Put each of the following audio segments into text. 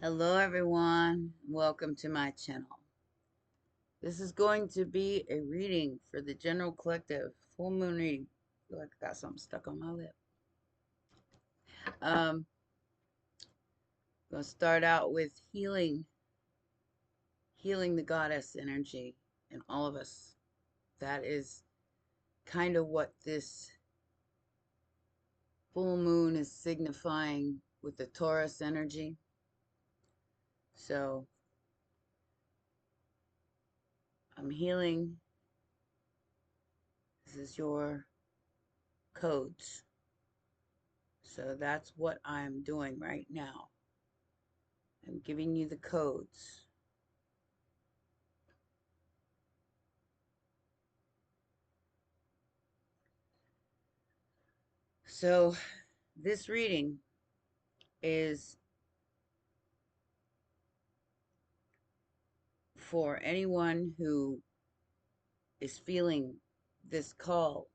Hello everyone, welcome to my channel. This is going to be a reading for the general collective, full moon reading. I feel like I got something stuck on my lip. I'm going to start out with healing the goddess energy in all of us. That is kind of what this full moon is signifying with the Taurus energy. So I'm healing. This is your codes. So that's what I'm doing right now. I'm giving you the codes. So this reading is for anyone who is feeling this call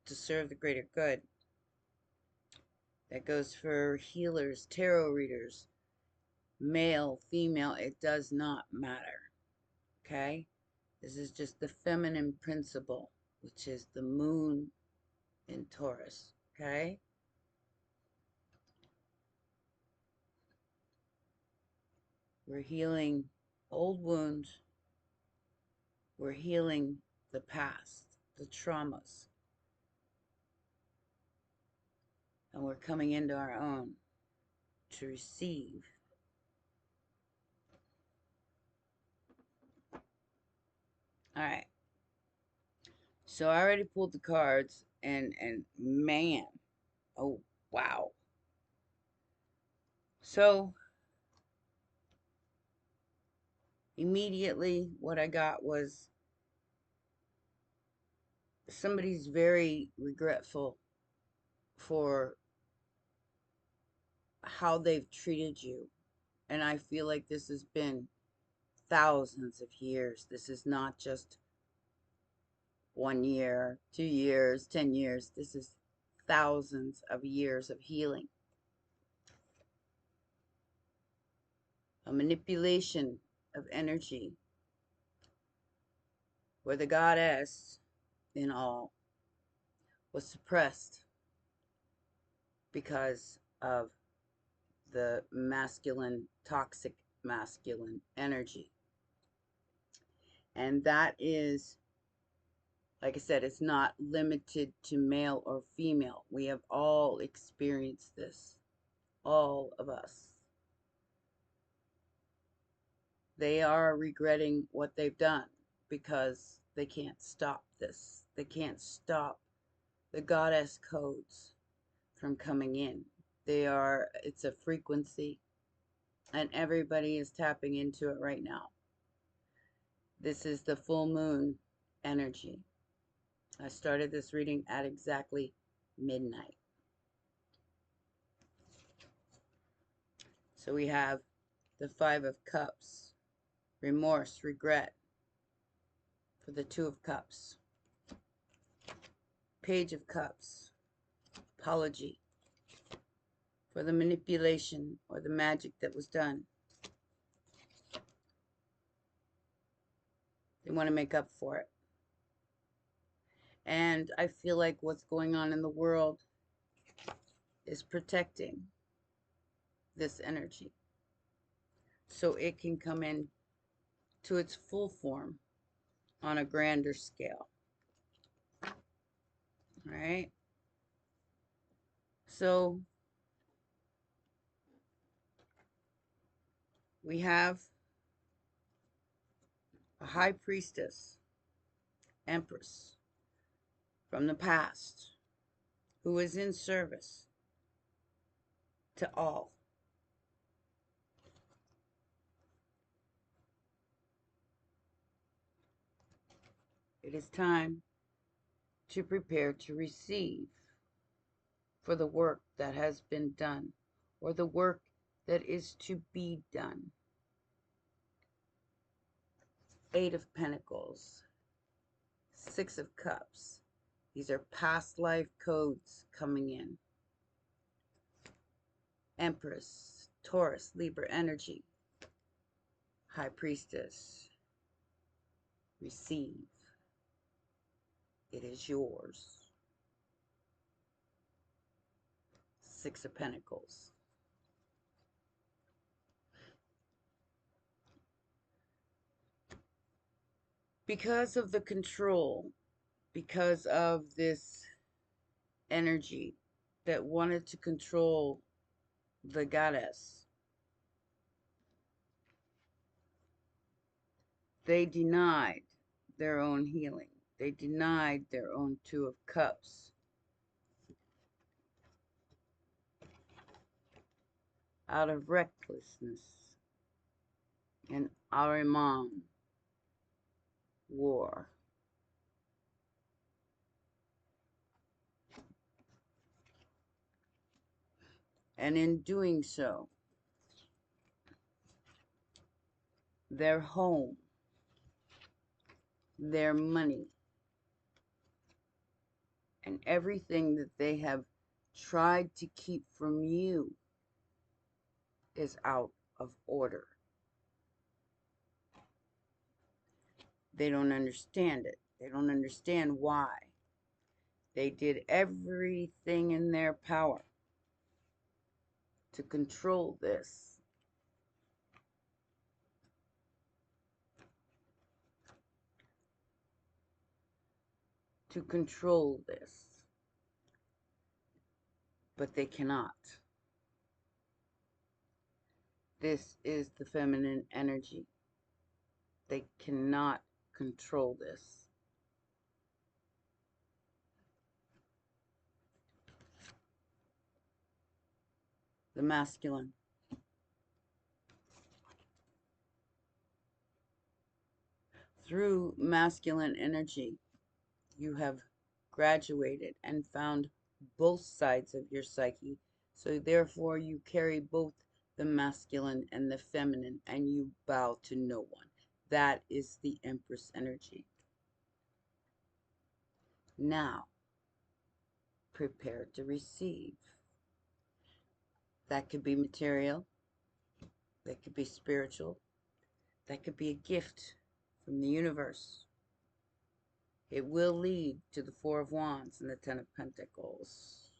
to serve the greater good. That goes for healers, tarot readers, male, female, it does not matter. Okay? This is just the feminine principle, which is the moon in Taurus. Okay? We're healing old wounds. We're healing the past, the traumas. And we're coming into our own to receive. All right. So I already pulled the cards and man, oh wow. So immediately what I got was somebody's very regretful for how they've treated you. And I feel like this has been thousands of years. This is not just 1 year, 2 years, 10 years. This is thousands of years of healing. A manipulation of energy where the goddess in all was suppressed because of the masculine, toxic masculine energy. And that is, like I said, it's not limited to male or female. We have all experienced this, all of us. They are regretting what they've done because they can't stop this. They can't stop the goddess codes from coming in. It's a frequency, and everybody is tapping into it right now. This is the full moon energy. I started this reading at exactly midnight. So we have the Five of Cups, remorse, regret for the Two of Cups, Page of Cups, apology for the manipulation or the magic that was done. They want to make up for it. And I feel like what's going on in the world is protecting this energy so it can come in to its full form on a grander scale. All right? So we have a high priestess, empress from the past, who is in service to all. It is time to prepare to receive for the work that has been done or the work that is to be done. Eight of Pentacles, Six of Cups. These are past life codes coming in. Empress, Taurus, Libra energy. High Priestess, receive. It is yours. Six of Pentacles. Because of the control, because of this energy that wanted to control the goddess, they denied their own healing. They denied their own Two of Cups. Out of recklessness and Ahriman war. And in doing so, their home, their money, and everything that they have tried to keep from you is out of order. They don't understand it. They don't understand why. They did everything in their power to control this. To control this. But they cannot. This is the feminine energy. They cannot control this. The masculine. Through masculine energy, you have graduated and found both sides of your psyche. So therefore you carry both the masculine and the feminine, and you bow to no one. That is the Empress energy. Now, prepare to receive. That could be material. That could be spiritual. That could be a gift from the universe. It will lead to the Four of Wands and the Ten of Pentacles.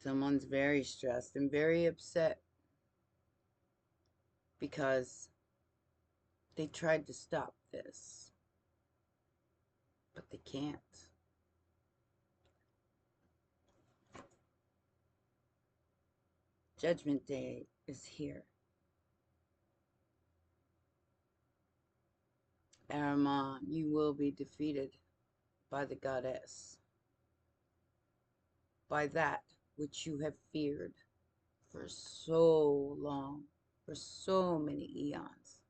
Someone's very stressed and very upset because they tried to stop this, but they can't. Judgment Day is here. Ahriman, you will be defeated by the goddess, by that which you have feared for so long, for so many eons.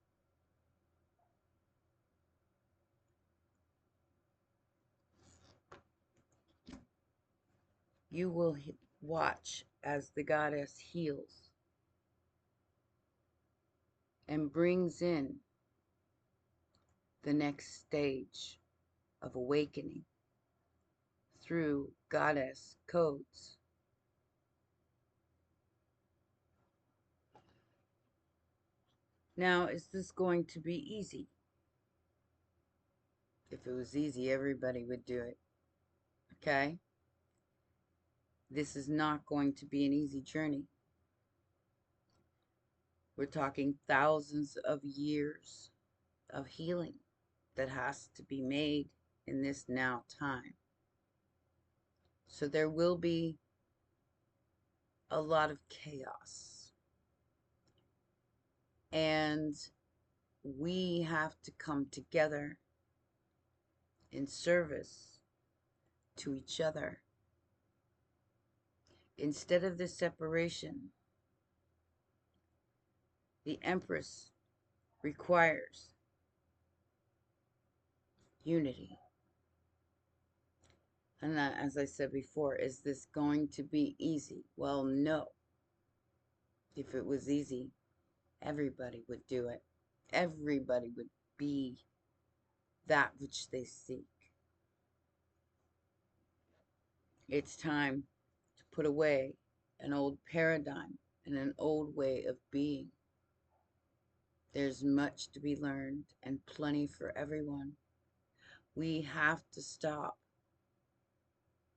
You will watch as the goddess heals and brings in the next stage of awakening through goddess codes. Now, is this going to be easy? If it was easy, everybody would do it. Okay? This is not going to be an easy journey. We're talking thousands of years of healing that has to be made in this now time. So there will be a lot of chaos. And we have to come together in service to each other. Instead of this separation, the Empress requires unity. And that, as I said before, is this going to be easy? Well, no. If it was easy, everybody would do it. Everybody would be that which they seek. It's time to put away an old paradigm, and an old way of being. There's much to be learned and plenty for everyone. We have to stop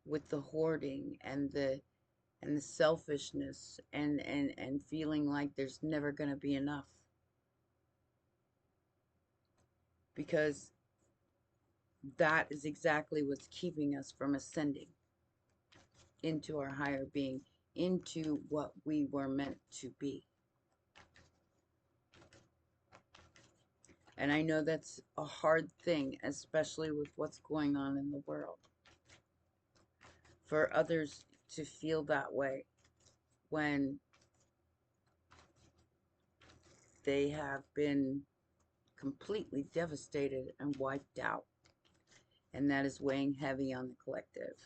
with the hoarding and the selfishness and feeling like there's never going to be enough, because that is exactly what's keeping us from ascending into our higher being, into what we were meant to be. And I know that's a hard thing, especially with what's going on in the world, for others to feel that way when they have been completely devastated and wiped out. And that is weighing heavy on the collective.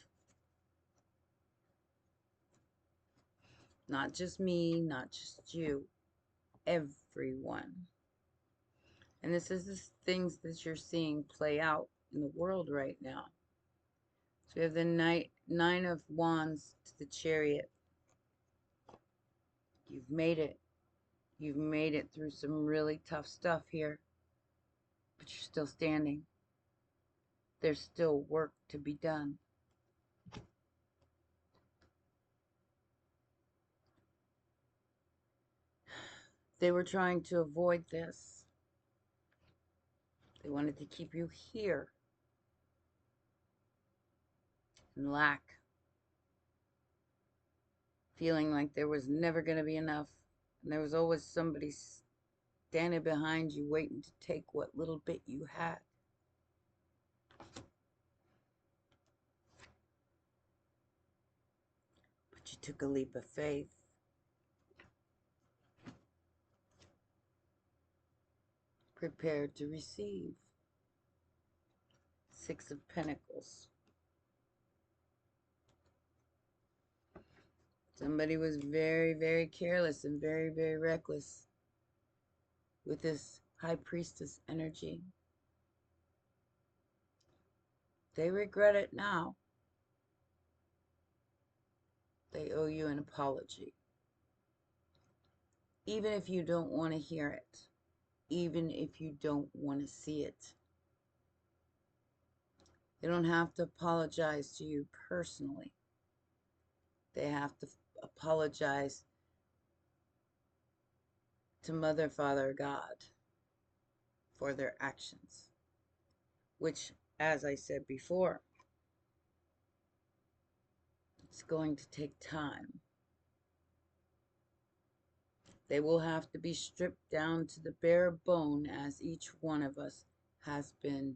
Not just me, not just you, everyone. And this is the things that you're seeing play out in the world right now. So we have the Nine of Wands to the Chariot. You've made it. You've made it through some really tough stuff here, but you're still standing. There's still work to be done. They were trying to avoid this. They wanted to keep you here in lack, feeling like there was never going to be enough, and there was always somebody standing behind you waiting to take what little bit you had. But you took a leap of faith. Prepared to receive. Six of Pentacles. Somebody was very, very careless and very, very reckless with this High Priestess energy. They regret it now. They owe you an apology. Even if you don't want to hear it. Even if you don't want to see it. They don't have to apologize to you personally. They have to apologize to Mother, Father, God for their actions, which, as I said before, it's going to take time. They will have to be stripped down to the bare bone, as each one of us has been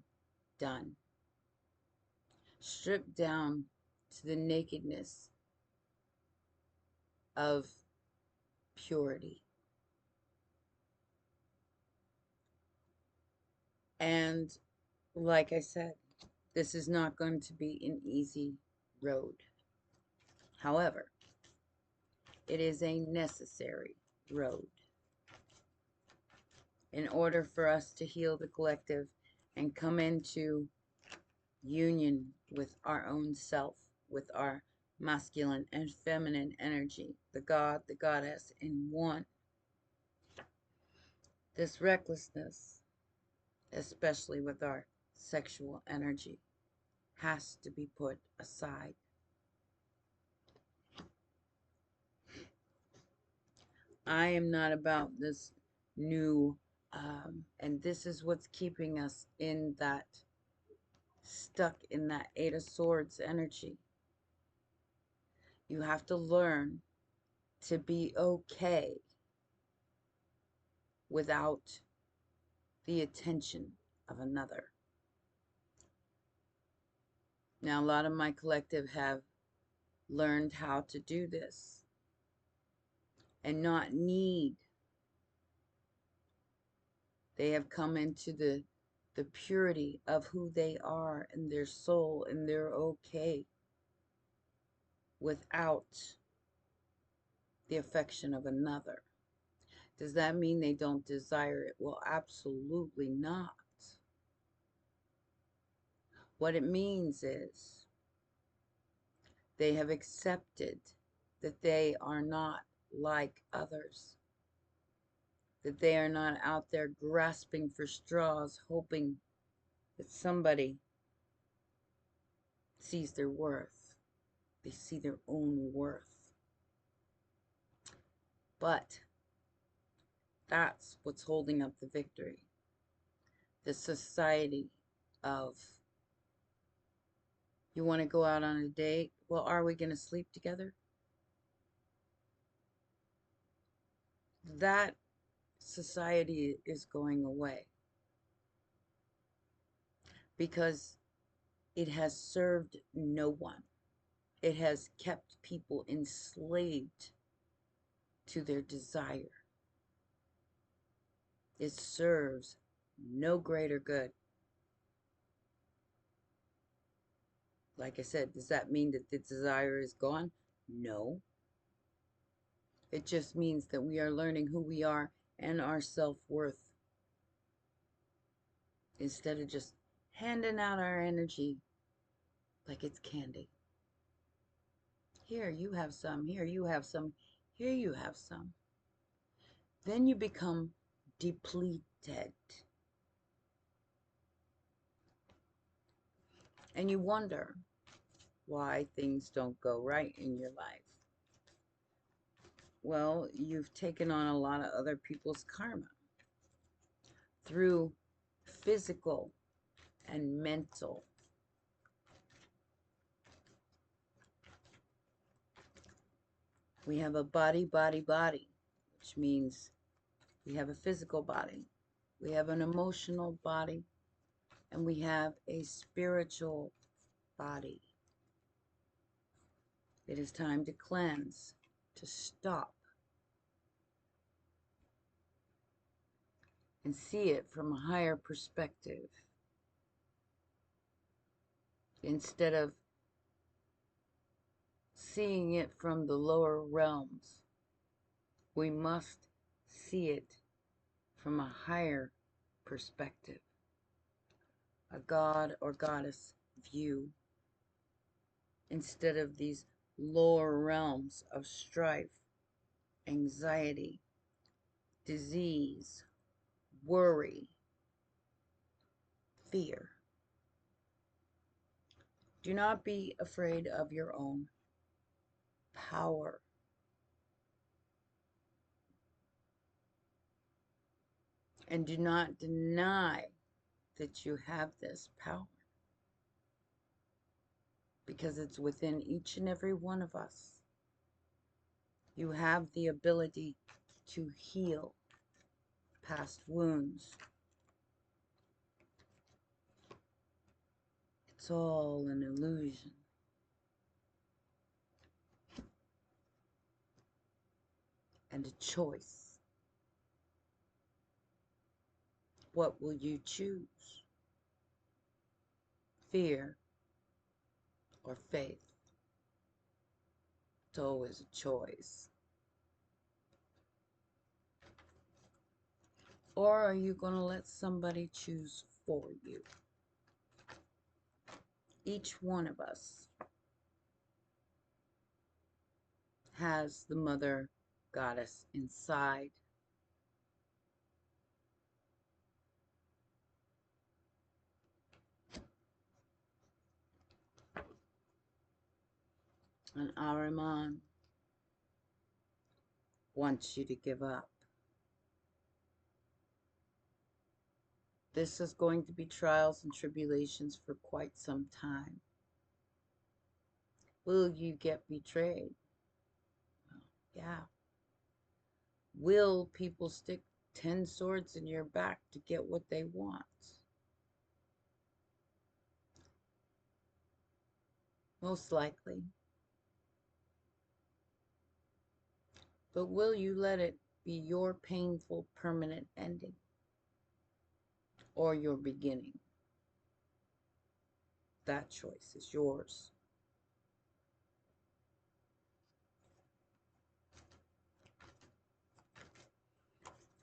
done. Stripped down to the nakedness of purity. And like I said, this is not going to be an easy road. However, it is a necessary road in order for us to heal the collective and come into union with our own self, with our masculine and feminine energy, the God, the goddess in one. This recklessness, especially with our sexual energy, has to be put aside. I am not about this new, and this is what's keeping us in that, stuck in that Eight of Swords energy. You have to learn to be okay without the attention of another. Now, a lot of my collective have learned how to do this and not need. They have come into the purity of who they are and their soul, and they're okay without the affection of another. Does that mean they don't desire it? Well, absolutely not. What it means is they have accepted that they are not like others, that they are not out there grasping for straws, hoping that somebody sees their worth. They see their own worth. But that's what's holding up the victory. The society of, you want to go out on a date? Well, are we going to sleep together? That society is going away because it has served no one. It has kept people enslaved to their desire. It serves no greater good. Like I said, does that mean that the desire is gone? No. It just means that we are learning who we are and our self-worth instead of just handing out our energy like it's candy. Here, you have some. Here, you have some. Here, you have some. Then you become depleted. And you wonder why things don't go right in your life. Well, you've taken on a lot of other people's karma through physical and mental. We have a body, which means we have a physical body, we have an emotional body, and we have a spiritual body. It is time to cleanse, to stop, and see it from a higher perspective. Instead of seeing it from the lower realms, we must see it from a higher perspective, a god or goddess view, instead of these lower realms of strife, anxiety, disease, worry, fear. Do not be afraid of your own power. And do not deny that you have this power, because it's within each and every one of us. You have the ability to heal past wounds. It's all an illusion. And a choice. What will you choose? Fear or faith? It's always a choice. Or are you going to let somebody choose for you? Each one of us has the mother goddess inside. And Ahriman wants you to give up. This is going to be trials and tribulations for quite some time. Will you get betrayed? Well, yeah. Will people stick 10 swords in your back to get what they want? Most likely. But will you let it be your painful permanent ending or your beginning? That choice is yours.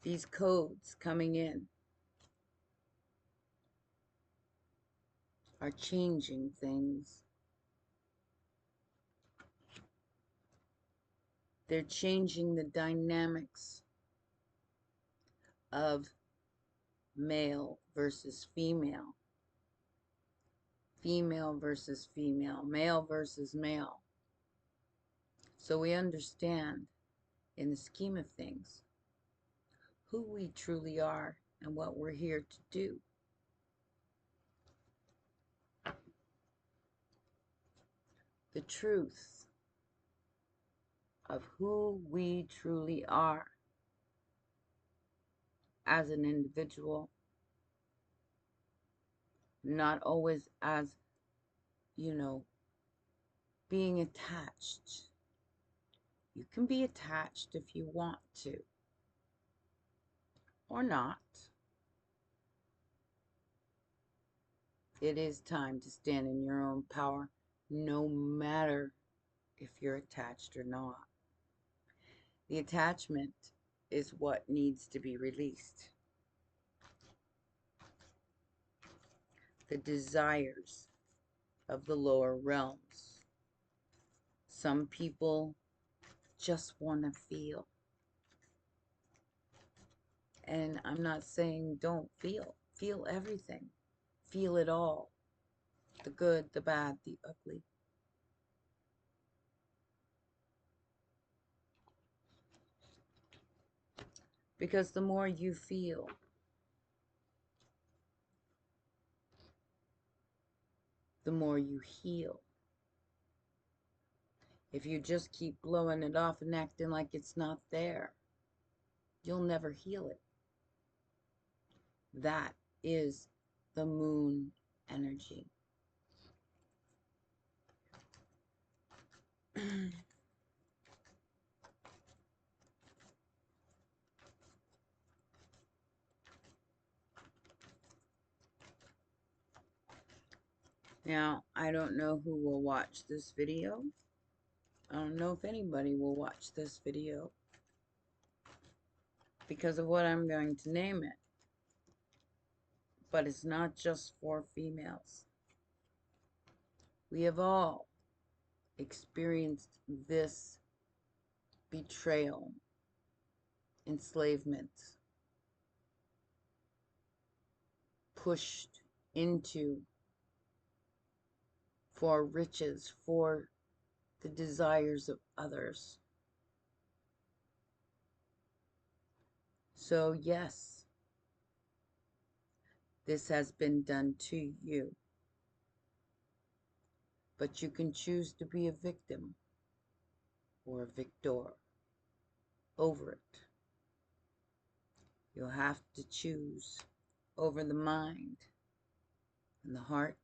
These codes coming in are changing things. They're changing the dynamics of male versus female, female versus female, male versus male. So we understand, in the scheme of things, who we truly are and what we're here to do. The truth of who we truly are as an individual, not always as, being attached. You can be attached if you want to, or not. It is time to stand in your own power, no matter if you're attached or not. The attachment is what needs to be released. The desires of the lower realms. Some people just want to feel. And I'm not saying don't feel. Feel everything. Feel it all. The good, the bad, the ugly. Because the more you feel, the more you heal. If you just keep blowing it off and acting like it's not there, you'll never heal it. That is the moon energy. Now, I don't know who will watch this video. I don't know if anybody will watch this video because of what I'm going to name it. But it's not just for females. We have all experienced this betrayal, enslavement, pushed into for riches, for the desires of others. So yes, this has been done to you. But you can choose to be a victim or a victor over it. You'll have to choose over the mind and the heart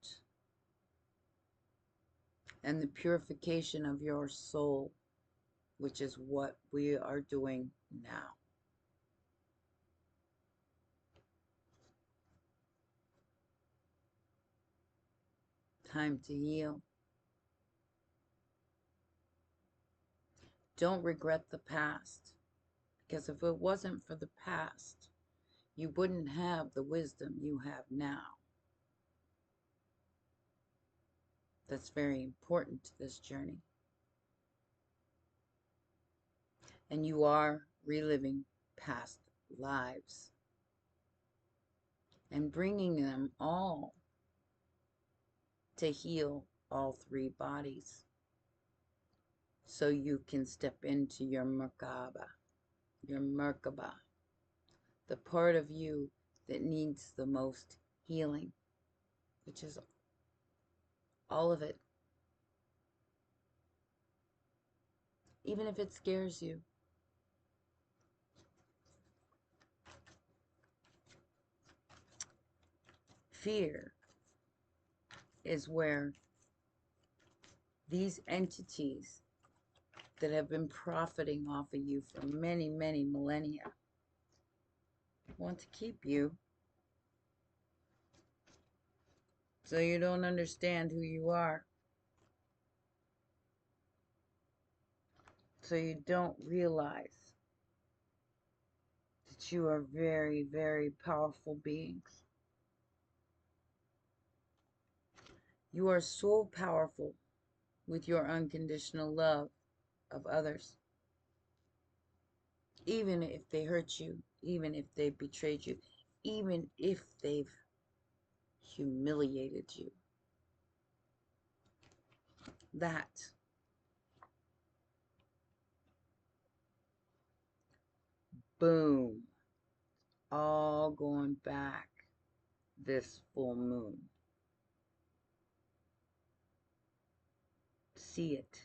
and the purification of your soul, which is what we are doing now. Time to heal. Don't regret the past, because if it wasn't for the past, you wouldn't have the wisdom you have now. That's very important to this journey. And you are reliving past lives and bringing them all to heal all three bodies so you can step into your Merkaba, the part of you that needs the most healing, which is all of it. Even if it scares you. Fear is where these entities that have been profiting off of you for many, many millennia want to keep you so you don't understand who you are. So you don't realize that you are very, very powerful beings. You are so powerful with your unconditional love of others. even if they hurt you, even if they betrayed you, even if they've humiliated you. That, boom, all going back this full moon. See it,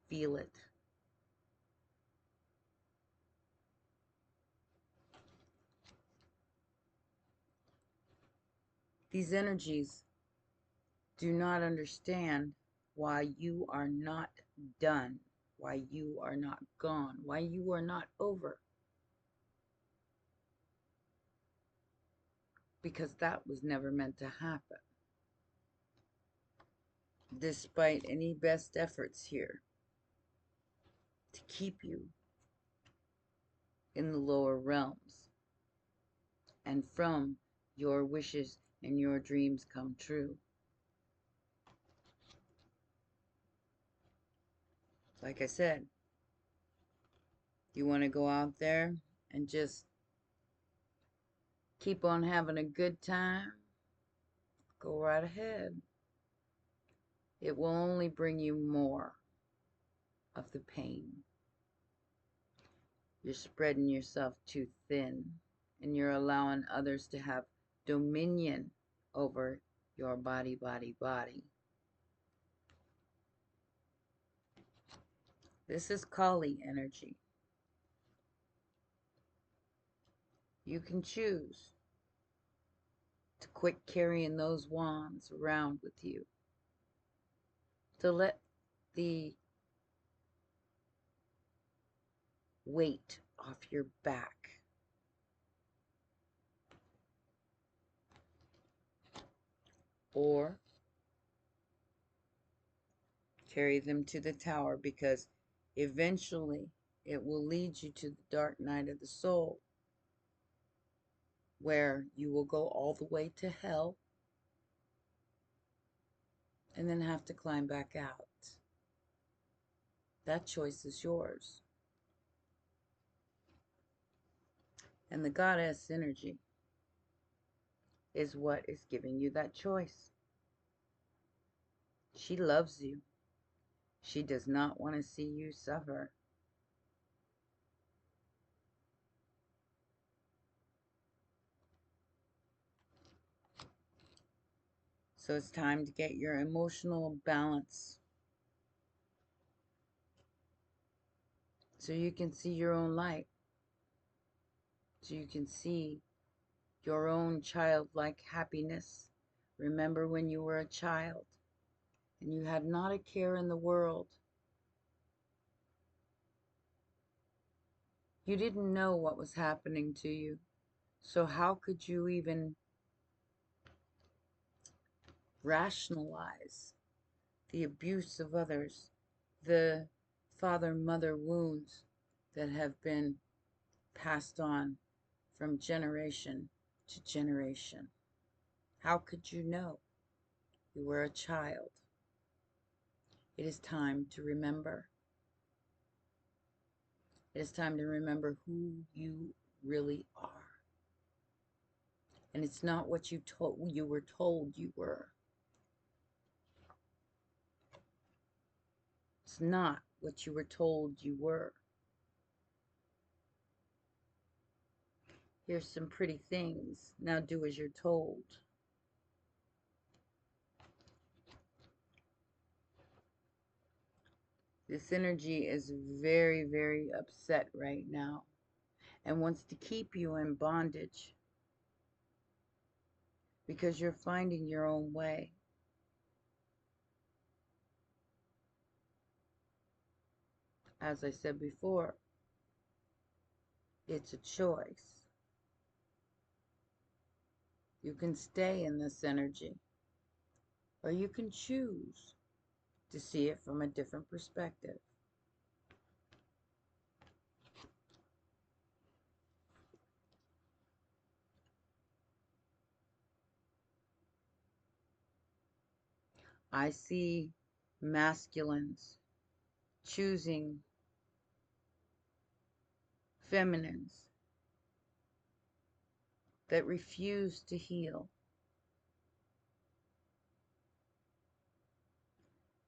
feel it. These energies do not understand why you are not done, why you are not gone, why you are not over. Because that was never meant to happen. Despite any best efforts here to keep you in the lower realms and from your wishes and your dreams come true. Like I said, you want to go out there and just keep on having a good time, go right ahead. It will only bring you more of the pain. You're spreading yourself too thin, and you're allowing others to have dominion over your body. This is Kali energy. You can choose to quit carrying those wands around with you, to let the weight off your back, or carry them to the tower, because eventually it will lead you to the dark night of the soul, where you will go all the way to hell and then have to climb back out. That choice is yours. And the goddess energy is what is giving you that choice. She loves you. She does not want to see you suffer. So it's time to get your emotional balance, so you can see your own light, so you can see your own childlike happiness. Remember when you were a child and you had not a care in the world. You didn't know what was happening to you. So how could you even rationalize the abuse of others, the father-mother wounds that have been passed on from generation to generation? How could you know? You were a child. It is time to remember. It is time to remember who you really are. And it's not what you were told you were. It's not what you were told you were. Here's some pretty things. Now do as you're told. This energy is very, very upset right now and wants to keep you in bondage because you're finding your own way. As I said before, it's a choice. You can stay in this energy, or you can choose to see it from a different perspective. I see masculines choosing feminines that refuse to heal.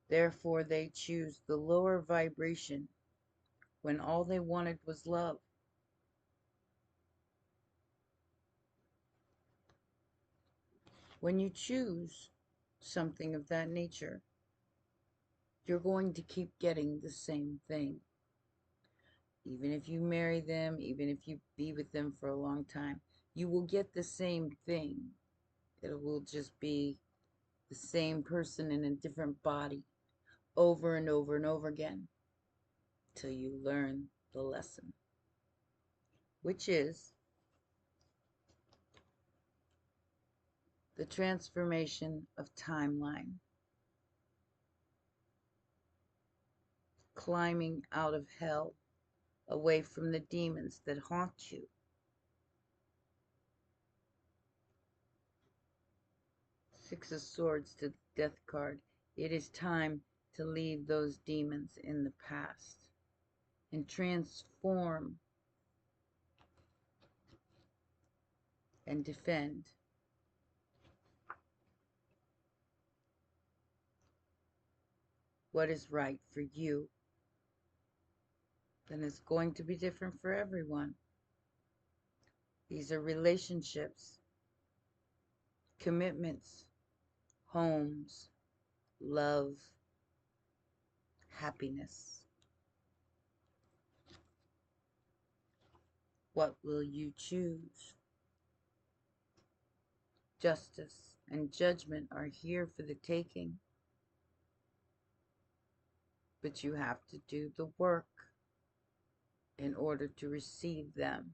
Therefore, they choose the lower vibration when all they wanted was love. When you choose something of that nature, you're going to keep getting the same thing. Even if you marry them, even if you be with them for a long time, you will get the same thing. It will just be the same person in a different body over and over and over again till you learn the lesson, which is the transformation of timeline, climbing out of hell, away from the demons that haunt you. Six of Swords to the Death card. It is time to leave those demons in the past and transform and defend what is right for you. Then it's going to be different for everyone. These are relationships, commitments, homes, love, happiness. What will you choose? Justice and judgment are here for the taking, but you have to do the work in order to receive them,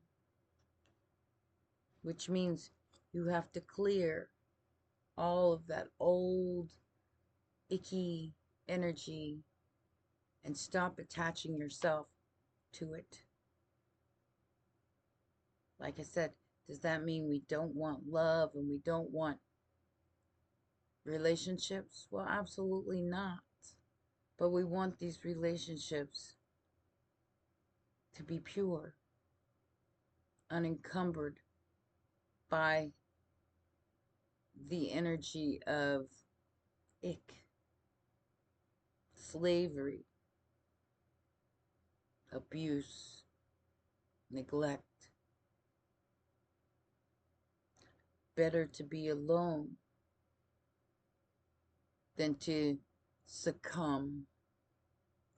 which means you have to clear all of that old, icky energy and stop attaching yourself to it. Like I said, does that mean we don't want love and we don't want relationships? Well, absolutely not. But we want these relationships to be pure, unencumbered by the energy of ick, slavery, abuse, neglect. Better to be alone than to succumb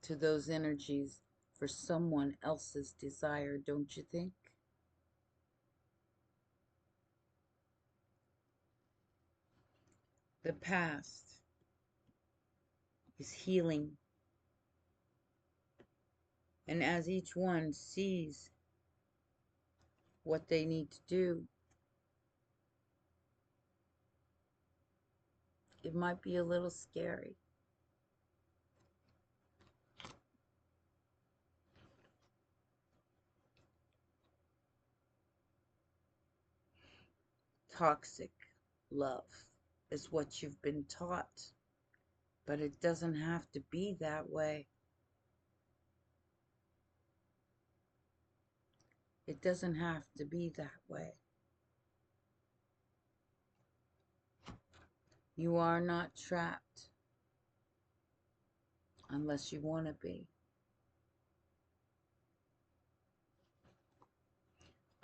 to those energies for someone else's desire, don't you think? The past is healing. And as each one sees what they need to do, it might be a little scary. Toxic love is what you've been taught, but it doesn't have to be that way. It doesn't have to be that way. You are not trapped unless you want to be.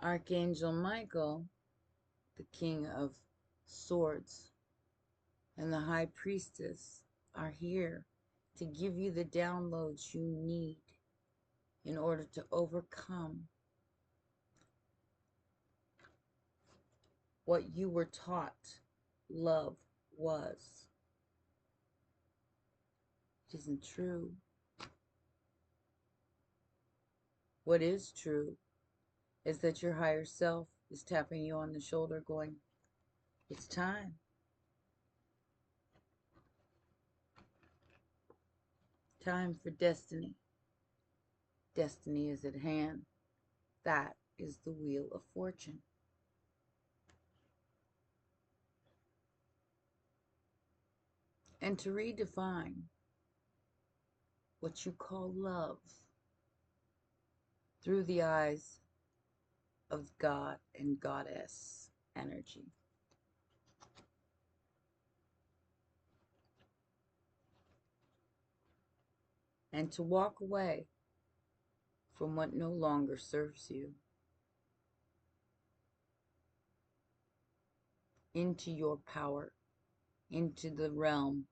Archangel Michael, the King of Swords, and the High Priestess are here to give you the downloads you need in order to overcome what you were taught love was. It isn't true. What is true is that your higher self is tapping you on the shoulder going, it's time. Time for destiny. Destiny is at hand. That is the wheel of fortune. And to redefine what you call love through the eyes of God and Goddess energy. And to walk away from what no longer serves you into your power, into the realm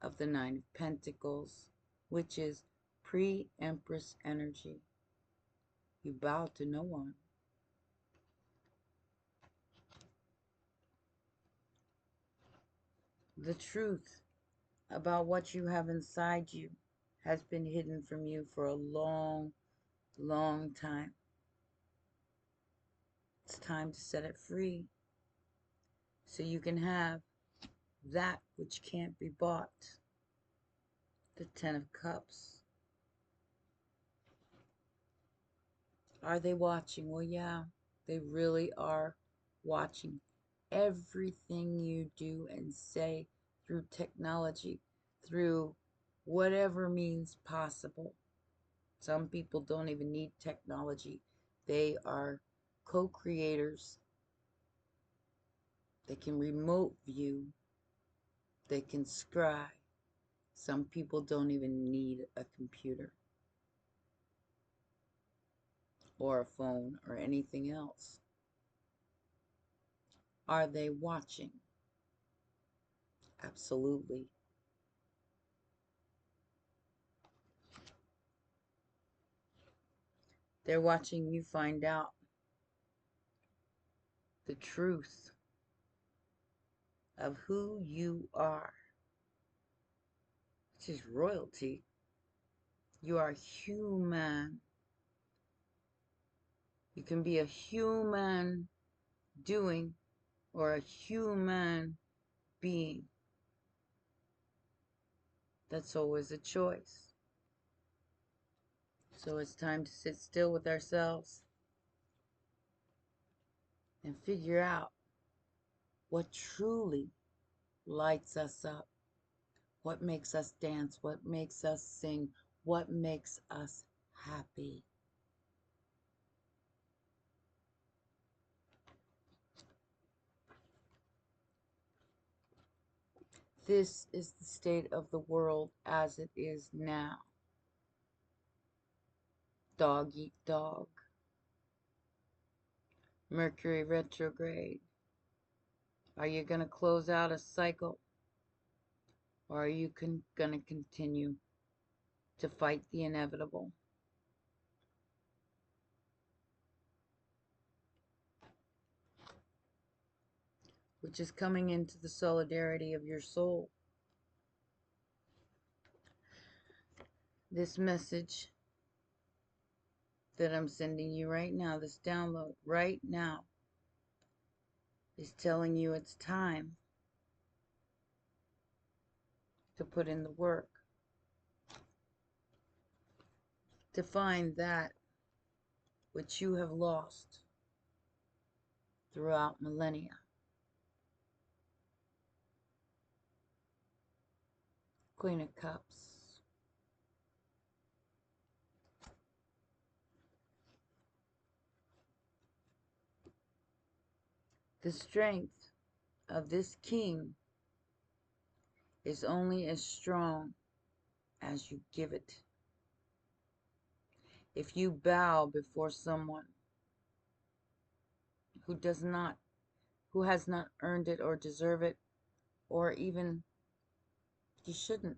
of the Nine of Pentacles, which is pre-Empress energy. You bow to no one. The truth about what you have inside you has been hidden from you for a long, long time. It's time to set it free so you can have that which can't be bought. The Ten of Cups. Are they watching? Well, yeah, they really are watching everything you do and say through technology, through whatever means possible. Some people don't even need technology. They are co-creators. They can remote view. They can scry. Some people don't even need a computer or a phone or anything else. Are they watching? Absolutely. They're watching you find out the truth of who you are, which is royalty. You are human. You can be a human doing or a human being. That's always a choice. So it's time to sit still with ourselves and figure out what truly lights us up, what makes us dance, what makes us sing, what makes us happy. This is the state of the world as it is now. Dog eat dog. Mercury retrograde. Are you going to close out a cycle? Or are you going to continue to fight the inevitable? Which is coming into the solidarity of your soul. This message that I'm sending you right now, this download right now, is telling you it's time to put in the work, to find that which you have lost throughout millennia. Queen of Cups. The strength of this king is only as strong as you give it. If you bow before someone who has not earned it or deserve it, or even he shouldn't.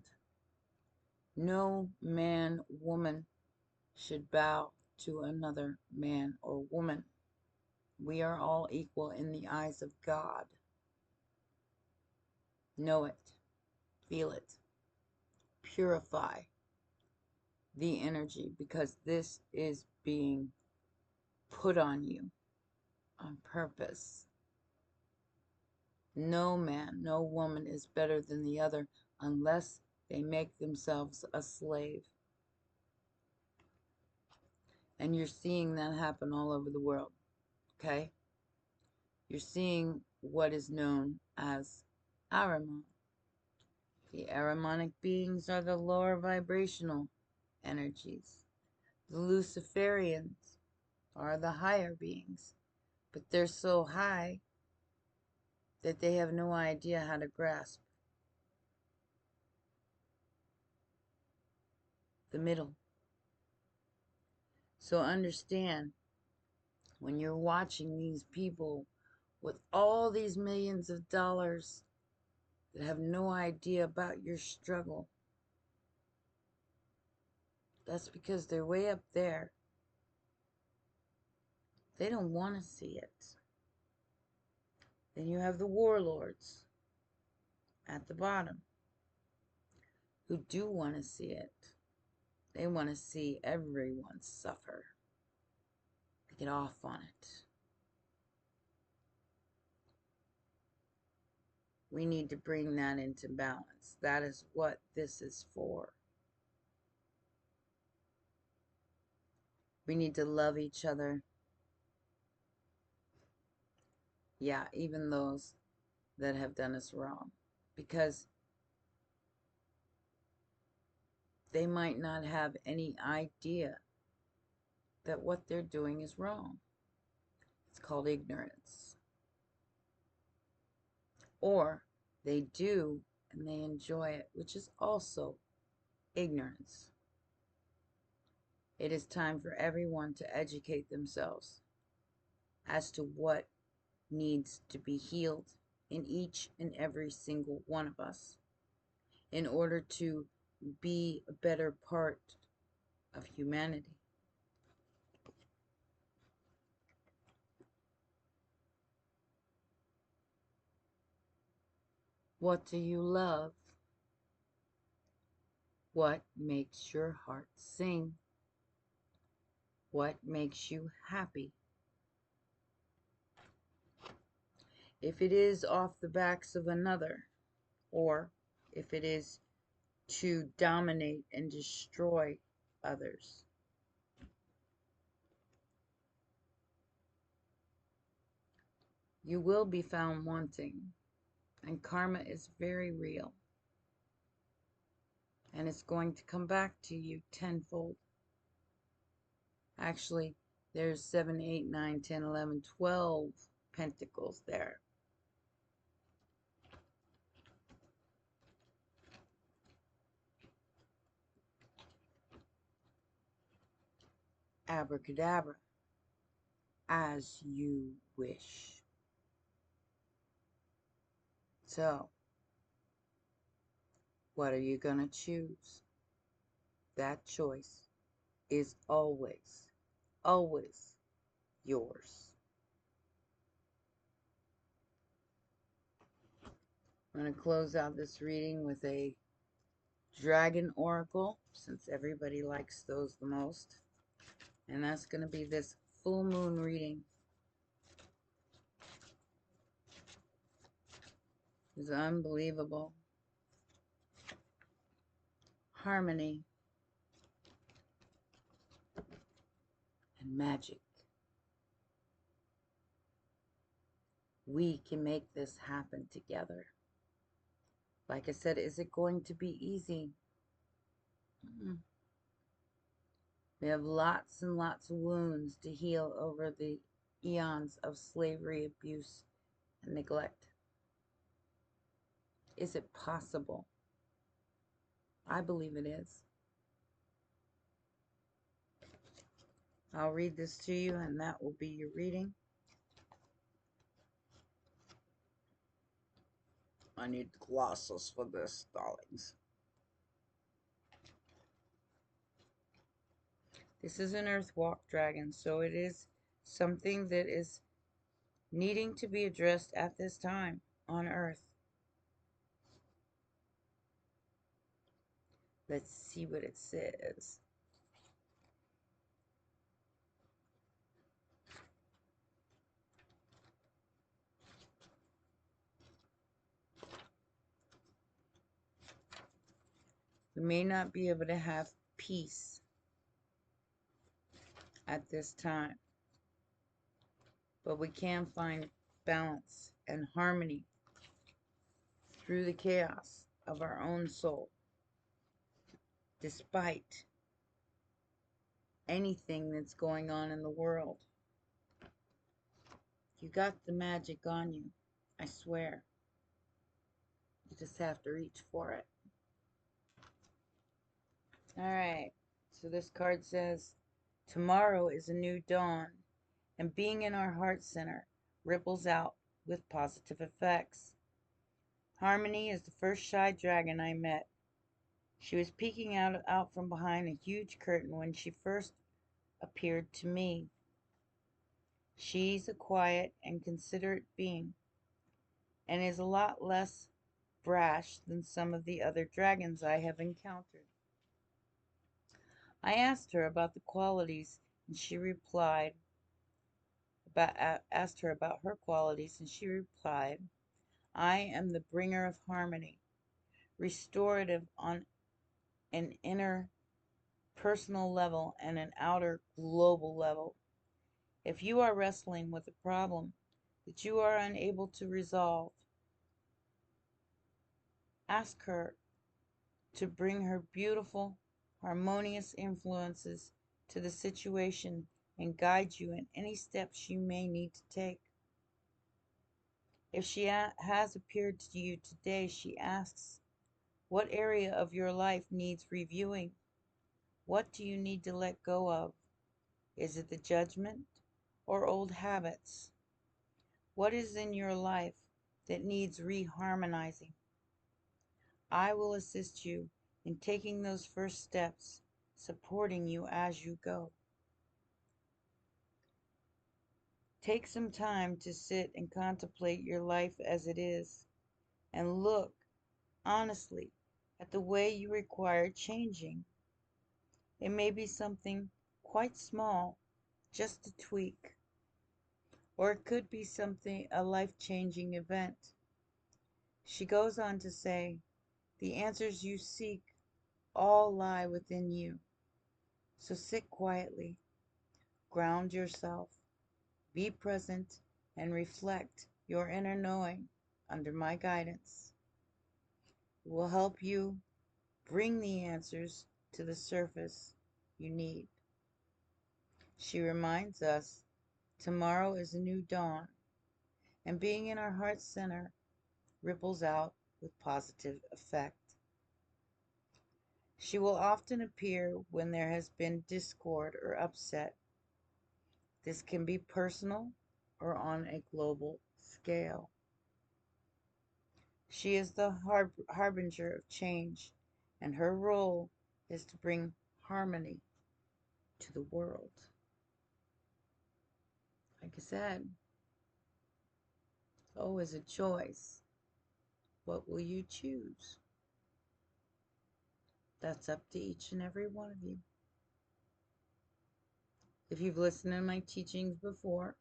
No man, woman should bow to another man or woman. We are all equal in the eyes of God. Know it. Feel it. Purify the energy, because this is being put on you on purpose. No man, no woman is better than the other unless they make themselves a slave. And you're seeing that happen all over the world, okay? You're seeing what is known as Ahriman. The Ahrimanic beings are the lower vibrational energies. The Luciferians are the higher beings, but they're so high that they have no idea how to grasp the middle. So understand, when you're watching these people with all these millions of dollars that have no idea about your struggle, that's because they're way up there. They don't want to see it. Then you have the warlords at the bottom who do want to see it. They want to see everyone suffer. They get off on it. We need to bring that into balance. That is what this is for. We need to love each other. Yeah, even those that have done us wrong. Because they might not have any idea that what they're doing is wrong. It's called ignorance. Or they do and they enjoy it, which is also ignorance. It is time for everyone to educate themselves as to what needs to be healed in each and every single one of us in order to be a better part of humanity. What do you love? What makes your heart sing? What makes you happy? If it is off the backs of another, or if it is to dominate and destroy others, you will be found wanting. And karma is very real. And it's going to come back to you tenfold. Actually, there's 7, 8, 9, 10, 11, 12 pentacles there. Abracadabra. As you wish. So, what are you going to choose? That choice is always, always yours. I'm going to close out this reading with a dragon oracle, since everybody likes those the most. And that's going to be this full moon reading. It's unbelievable. Harmony and magic. We can make this happen together. Like I said, is it going to be easy? We have lots and lots of wounds to heal over the eons of slavery, abuse, and neglect. Is it possible? I believe it is. I'll read this to you, and that will be your reading. I need glasses for this, darlings. This is an earth walk dragon, so it is something that is needing to be addressed at this time on earth. Let's see what it says. We may not be able to have peace at this time, but we can find balance and harmony through the chaos of our own soul, despite anything that's going on in the world. You got the magic on you, I swear. You just have to reach for it. Alright, so this card says, tomorrow is a new dawn, and being in our heart center ripples out with positive effects. Harmony is the first shy dragon I met. She was peeking out from behind a huge curtain when she first appeared to me. She's a quiet and considerate being, and is a lot less brash than some of the other dragons I have encountered. I asked her about the qualities, and she replied, asked her about her qualities, and she replied, I am the bringer of harmony, restorative on an inner personal level and an outer global level. If you are wrestling with a problem that you are unable to resolve, ask her to bring her beautiful, harmonious influences to the situation and guide you in any steps you may need to take. If she has appeared to you today, she asks, what area of your life needs reviewing? What do you need to let go of? Is it the judgment or old habits? What is in your life that needs reharmonizing? I will assist you in taking those first steps, supporting you as you go. Take some time to sit and contemplate your life as it is, and look honestly at the way you require changing. It may be something quite small, just a tweak, or it could be something, a life-changing event. She goes on to say, the answers you seek all lie within you. So sit quietly, ground yourself, be present, and reflect your inner knowing under my guidance. It will help you bring the answers to the surface you need. She reminds us tomorrow is a new dawn, and being in our heart center ripples out with positive effect. She will often appear when there has been discord or upset. This can be personal or on a global scale. She is the harbinger of change, and her role is to bring harmony to the world. Like I said, it's always a choice. What will you choose? That's up to each and every one of you. If you've listened to my teachings before,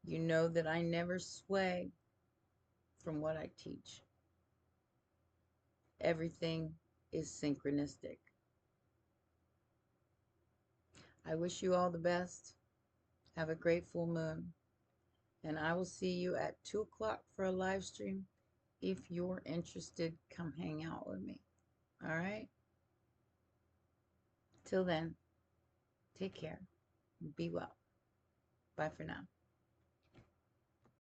you know that I never sway from what I teach. Everything is synchronistic. I wish you all the best. Have a great full moon. And I will see you at 2 o'clock for a live stream. If you're interested, come hang out with me. All right? Till then, take care. Be well. Bye for now.